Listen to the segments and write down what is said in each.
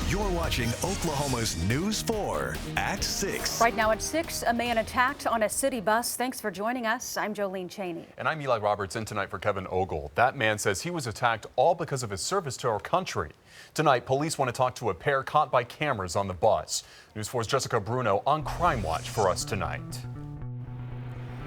You're watching Oklahoma's News 4 at 6. Right now at 6, a man attacked on a city bus. Thanks for joining us. I'm Jolene Cheney. And I'm Eli Roberts, in tonight for Kevin Ogle. That man says he was attacked all because of his service to our country. Tonight, police want to talk to a pair caught by cameras on the bus. News 4's Jessica Bruno on Crime Watch for us tonight.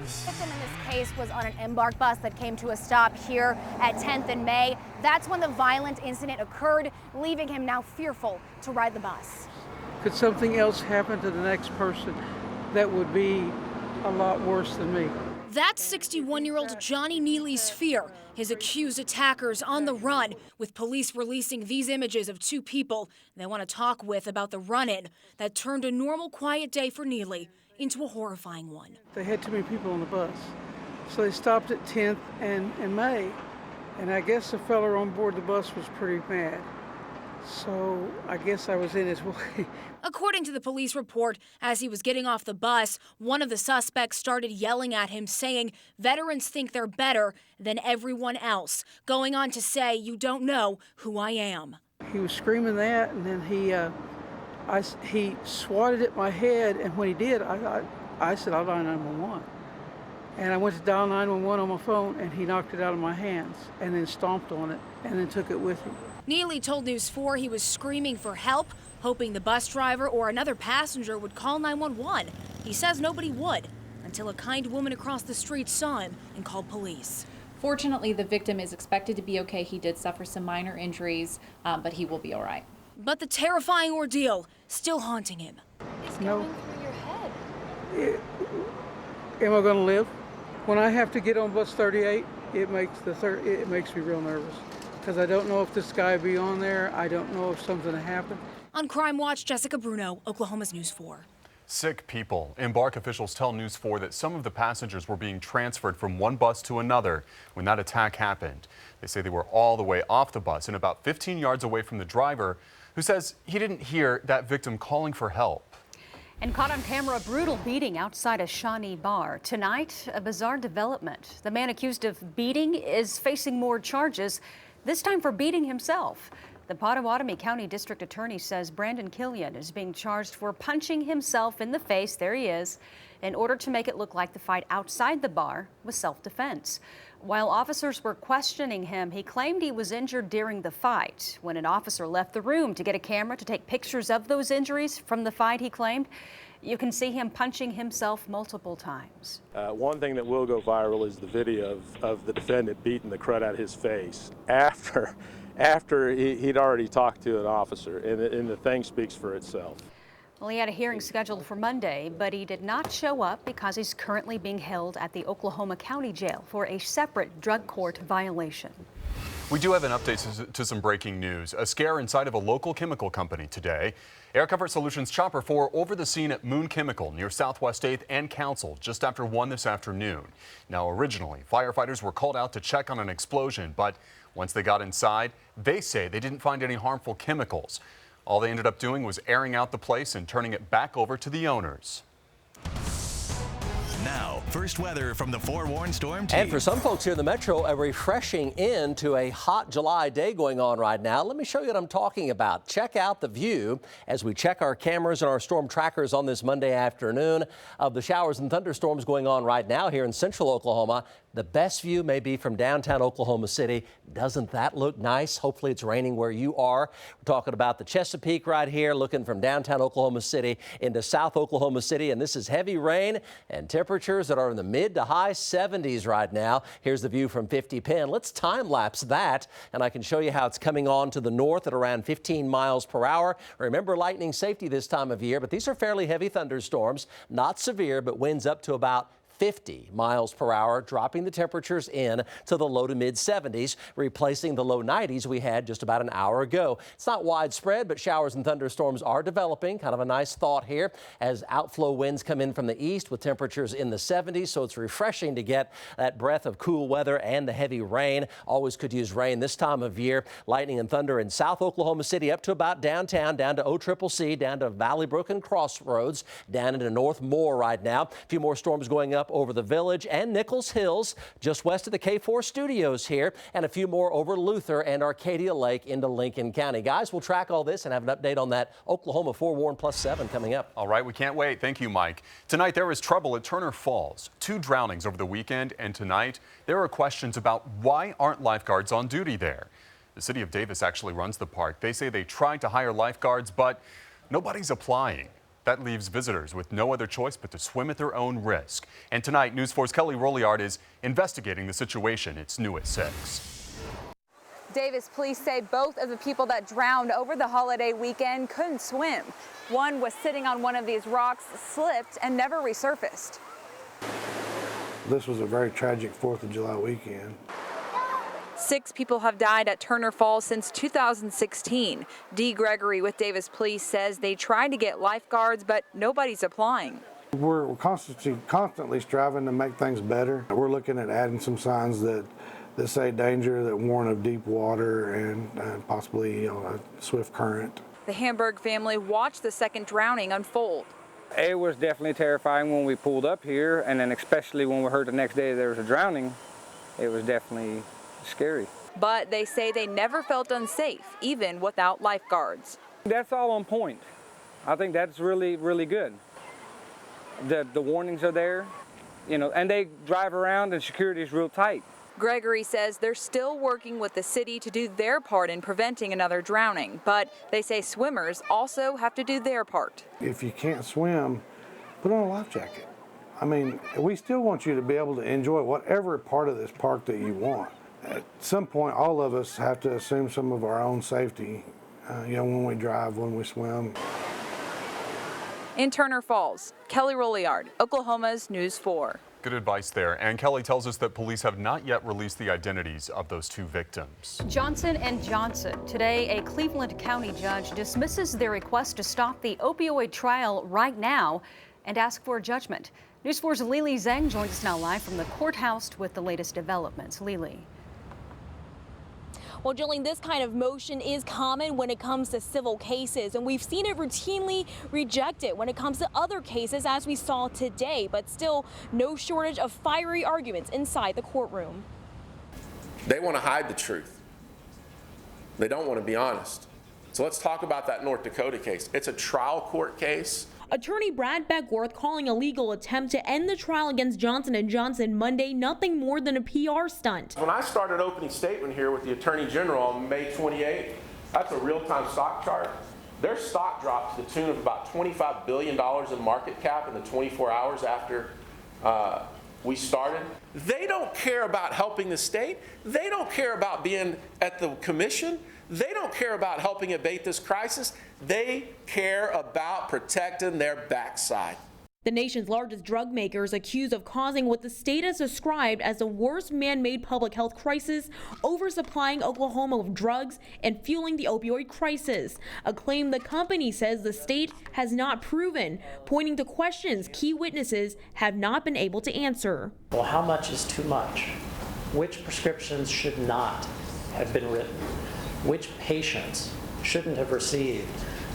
The victim in this case was on an Embark bus that came to a stop here at 10th and May. That's when the violent incident occurred, leaving him now fearful to ride the bus. Could something else happen to the next person that would be a lot worse than me? That's 61-year-old Johnny Neely's fear. His accused attackers on the run, with police releasing these images of two people they want to talk with about the run-in that turned a normal quiet day for Neely into a horrifying one. They had too many people on the bus. So they stopped at 10th and May. And I guess the fella on board the bus was pretty mad. So I guess I was in his way. According to the police report, as he was getting off the bus, one of the suspects started yelling at him, saying veterans think they're better than everyone else, going on to say, "You don't know who I am." He was screaming that, and then he swatted at my head, and when he did, I said, "I'll dial 911." And I went to dial 911 on my phone, and he knocked it out of my hands, and then stomped on it, and then took it with him. Neely told News 4 he was screaming for help, hoping the bus driver or another passenger would call 911. He says nobody would, until a kind woman across the street saw him and called police. Fortunately, the victim is expected to be okay. He did suffer some minor injuries, but he will be all right. But the terrifying ordeal still haunting him. It's going through your head. Am I going to live? When I have to get on bus 38, it makes me real nervous. Because I don't know if this guy will be on there. I don't know if something will happen. On Crime Watch, Jessica Bruno, Oklahoma's News 4. Sick people. Embark officials tell News 4 that some of the passengers were being transferred from one bus to another when that attack happened. They say they were all the way off the bus and about 15 yards away from the driver, who says he didn't hear that victim calling for help. And caught on camera, a brutal beating outside a Shawnee bar. Tonight, a bizarre development. The man accused of beating is facing more charges, this time for beating himself. The Pottawatomie County District Attorney says Brandon Killian is being charged for punching himself in the face, there he is, in order to make it look like the fight outside the bar was self-defense. While officers were questioning him, he claimed he was injured during the fight. When an officer left the room to get a camera to take pictures of those injuries from the fight, he claimed, you can see him punching himself multiple times. One thing that will go viral is the video of the defendant beating the crud out of his face after he'd already talked to an officer, and the thing speaks for itself. Well, he had a hearing scheduled for Monday, but he did not show up because he's currently being held at the Oklahoma County Jail for a separate drug court violation. We do have an update to some breaking news. A scare inside of a local chemical company today. Air Comfort Solutions Chopper 4 over the scene at Moon Chemical near Southwest 8th and Council just after 1 this afternoon. Now, originally, firefighters were called out to check on an explosion, but once they got inside, they say they didn't find any harmful chemicals. All they ended up doing was airing out the place and turning it back over to the owners. Now, first weather from the Forewarned Storm Team. And for some folks here in the metro, a refreshing end to a hot July day going on right now. Let me show you what I'm talking about. Check out the view as we check our cameras and our storm trackers on this Monday afternoon of the showers and thunderstorms going on right now here in central Oklahoma. The best view may be from downtown Oklahoma City. Doesn't that look nice? Hopefully it's raining where you are. We're talking about the Chesapeake right here, looking from downtown Oklahoma City into South Oklahoma City. And this is heavy rain and temperatures that are in the mid to high 70s right now. Here's the view from 50 Penn. Let's time lapse that, and I can show you how it's coming on to the north at around 15 miles per hour. Remember lightning safety this time of year, but these are fairly heavy thunderstorms, not severe, but winds up to about 50 miles per hour, dropping the temperatures in to the low to mid 70s, replacing the low 90s we had just about an hour ago. It's not widespread, but showers and thunderstorms are developing. Kind of a nice thought here as outflow winds come in from the east with temperatures in the 70s. So it's refreshing to get that breath of cool weather and the heavy rain. Always could use rain this time of year. Lightning and thunder in South Oklahoma City up to about downtown, down to OCCC, down to Valley Brook and Crossroads, down into North Moore right now. A few more storms going up up over the Village and Nichols Hills, just west of the K4 studios here, and a few more over Luther and Arcadia Lake into Lincoln County. Guys, we'll track all this and have an update on that Oklahoma forewarn +7 coming up. All right, we can't wait. Thank you, Mike. Tonight, there was trouble at Turner Falls. 2 drownings over the weekend, and tonight, there are questions about why aren't lifeguards on duty there. The city of Davis actually runs the park. They say they tried to hire lifeguards, but nobody's applying. That leaves visitors with no other choice but to swim at their own risk. And tonight, News 4's Kelly Rolliard is investigating the situation. It's new at 6. Davis police say both of the people that drowned over the holiday weekend couldn't swim. One was sitting on one of these rocks, slipped, and never resurfaced. This was a very tragic 4th of July weekend. 6 people have died at Turner Falls since 2016. Dee Gregory with Davis Police says they tried to get lifeguards, but nobody's applying. We're constantly striving to make things better. We're looking at adding some signs that say danger, that warn of deep water and possibly a swift current. The Hamburg family watched the second drowning unfold. It was definitely terrifying when we pulled up here, and then especially when we heard the next day there was a drowning. It was definitely scary. But they say they never felt unsafe, even without lifeguards. That's all on point. I think that's really, really good. The warnings are there, and they drive around and security is real tight. Gregory says they're still working with the city to do their part in preventing another drowning, but they say swimmers also have to do their part. If you can't swim, put on a life jacket. I mean, we still want you to be able to enjoy whatever part of this park that you want. At some point, all of us have to assume some of our own safety, when we drive, when we swim. In Turner Falls, Kelly Rolliard, Oklahoma's News 4. Good advice there. And Kelly tells us that police have not yet released the identities of those 2 victims. Johnson & Johnson. Today, a Cleveland County judge dismisses their request to stop the opioid trial right now and ask for a judgment. News 4's Lili Zhang joins us now live from the courthouse with the latest developments. Lili. Well, Jillian, this kind of motion is common when it comes to civil cases, and we've seen it routinely rejected when it comes to other cases, as we saw today, but still no shortage of fiery arguments inside the courtroom. They want to hide the truth. They don't want to be honest. So let's talk about that North Dakota case. It's a trial court case. Attorney Brad Beckworth calling a legal attempt to end the trial against Johnson & Johnson Monday nothing more than a PR stunt. When I started opening statement here with the Attorney General on May 28th, that's a real-time stock chart. Their stock dropped to the tune of about $25 billion in market cap in the 24 hours after we started. They don't care about helping the state. They don't care about being at the commission. They don't care about helping abate this crisis. They care about protecting their backside. The nation's largest drug maker is accused of causing what the state has described as the worst man-made public health crisis, oversupplying Oklahoma with drugs and fueling the opioid crisis, a claim the company says the state has not proven, pointing to questions key witnesses have not been able to answer. Well, how much is too much? Which prescriptions should not have been written? Which patients shouldn't have received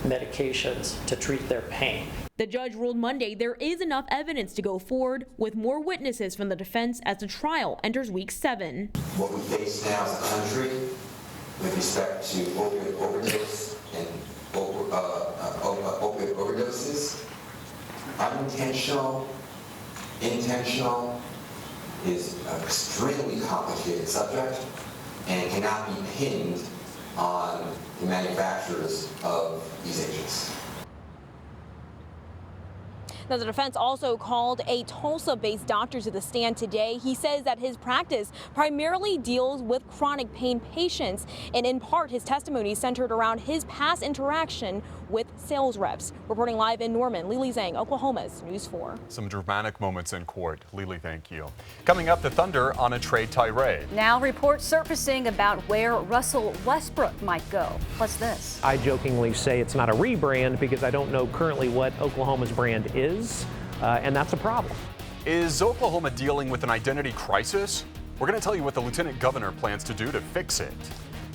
medications to treat their pain? The judge ruled Monday there is enough evidence to go forward with more witnesses from the defense as the trial enters week 7. What we face now as a country with respect to opioid overdose and opioid overdoses, unintentional, intentional, is an extremely complicated subject and cannot be pinned on the manufacturers of these agents. Now, the defense also called a Tulsa-based doctor to the stand today. He says that his practice primarily deals with chronic pain patients, and in part his testimony centered around his past interaction with sales reps. Reporting live in Norman, Lili Zhang, Oklahoma's News 4. Some dramatic moments in court. Lili, thank you. Coming up, the Thunder on a trade tirade. Now reports surfacing about where Russell Westbrook might go. Plus this. I jokingly say it's not a rebrand because I don't know currently what Oklahoma's brand is, and that's a problem. Is Oklahoma dealing with an identity crisis? We're going to tell you what the lieutenant governor plans to do to fix it.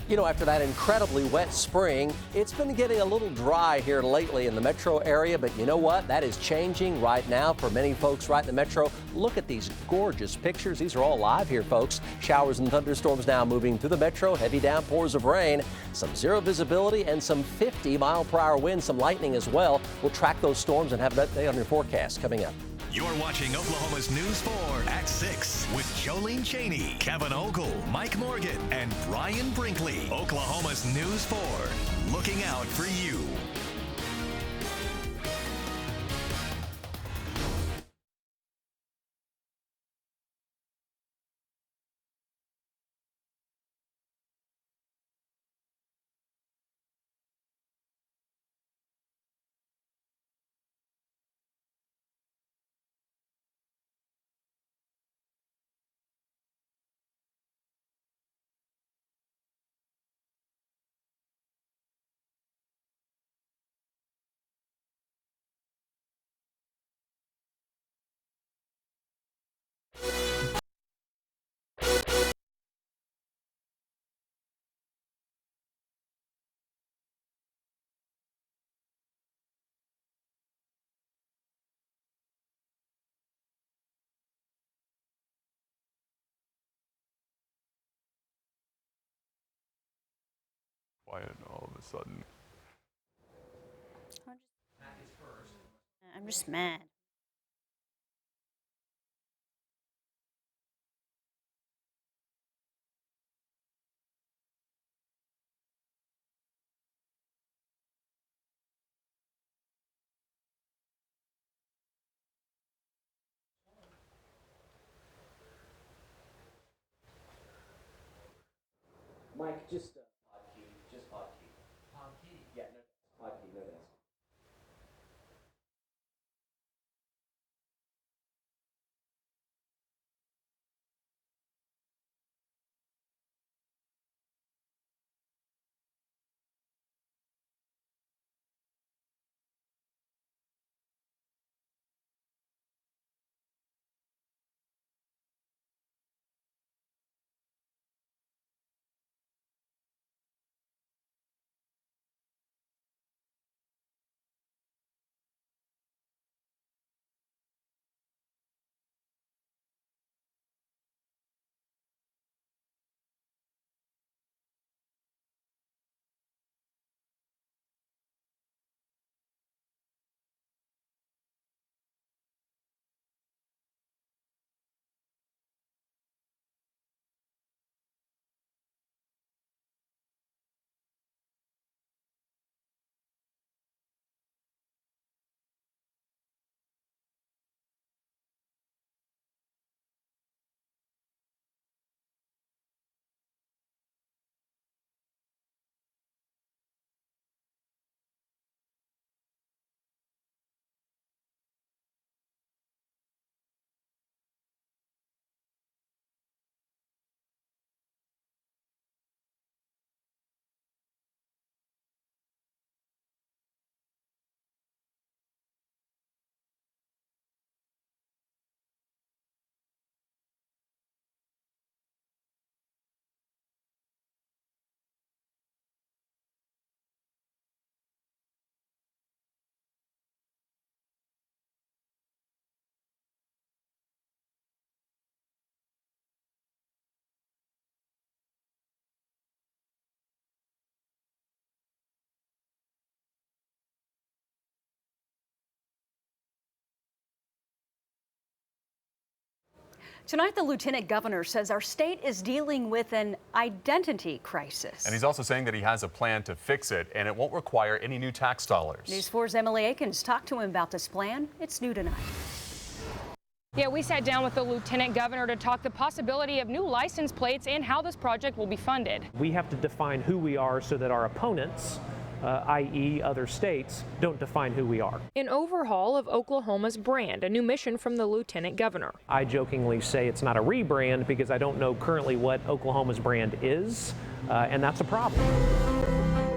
You know, after that incredibly wet spring, it's been getting a little dry here lately in the metro area, but you know what? That is changing right now for many folks right in the metro. Look at these gorgeous pictures. These are all live here, folks. Showers and thunderstorms now moving through the metro, heavy downpours of rain, some zero visibility and some 50-mile-per-hour winds, some lightning as well. We'll track those storms and have an update on your forecast coming up. You're watching Oklahoma's News 4 at 6 with Jolene Cheney, Kevin Ogle, Mike Morgan, and Brian Brinkley. Oklahoma's News 4, looking out for you. Quiet all of a sudden. I'm just mad. Mike, just hotkey, just hotkey. Hotkey? Yeah, no, hotkey, no desk. Tonight, the lieutenant governor says our state is dealing with an identity crisis. And he's also saying that he has a plan to fix it, and it won't require any new tax dollars. News 4's Emily Akins talked to him about this plan. It's new tonight. Yeah, we sat down with the lieutenant governor to talk the possibility of new license plates and how this project will be funded. We have to define who we are so that our opponents, i.e. other states, don't define who we are. An overhaul of Oklahoma's brand, a new mission from the lieutenant governor. I jokingly say it's not a rebrand because I don't know currently what Oklahoma's brand is, and that's a problem.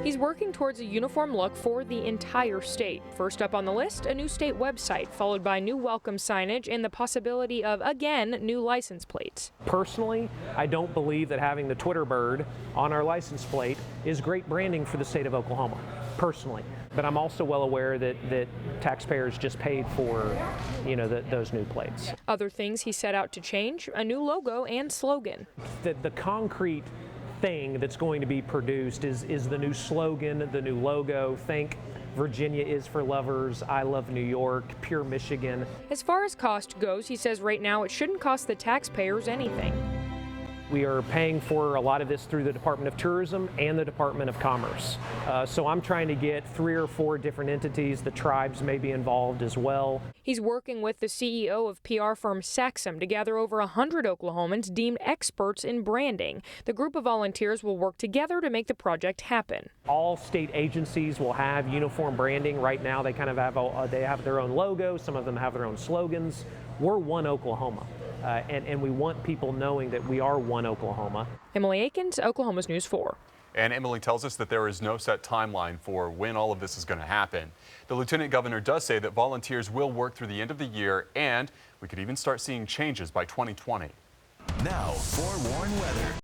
He's working towards a uniform look for the entire state. First up on the list, a new state website, followed by new welcome signage and the possibility of, again, new license plates. Personally, I don't believe that having the Twitter bird on our license plate is great branding for the state of Oklahoma, personally. But I'm also well aware that taxpayers just paid for, those new plates. Other things he set out to change, a new logo and slogan. The concrete thing that's going to be produced is the new slogan, the new logo. Think Virginia is for lovers, I love New York, pure Michigan. As far as cost goes, he says right now it shouldn't cost the taxpayers anything. We are paying for a lot of this through the Department of Tourism and the Department of Commerce. So I'm trying to get 3 or 4 different entities. The tribes may be involved as well. He's working with the CEO of PR firm Saxum to gather over 100 Oklahomans deemed experts in branding. The group of volunteers will work together to make the project happen. All state agencies will have uniform branding. Right now they kind of have they have their own logo. Some of them have their own slogans. We're one Oklahoma. And we want people knowing that we are one Oklahoma. Emily Akins, Oklahoma's News 4. And Emily tells us that there is no set timeline for when all of this is going to happen. The lieutenant governor does say that volunteers will work through the end of the year, and we could even start seeing changes by 2020. Now, forewarned weather.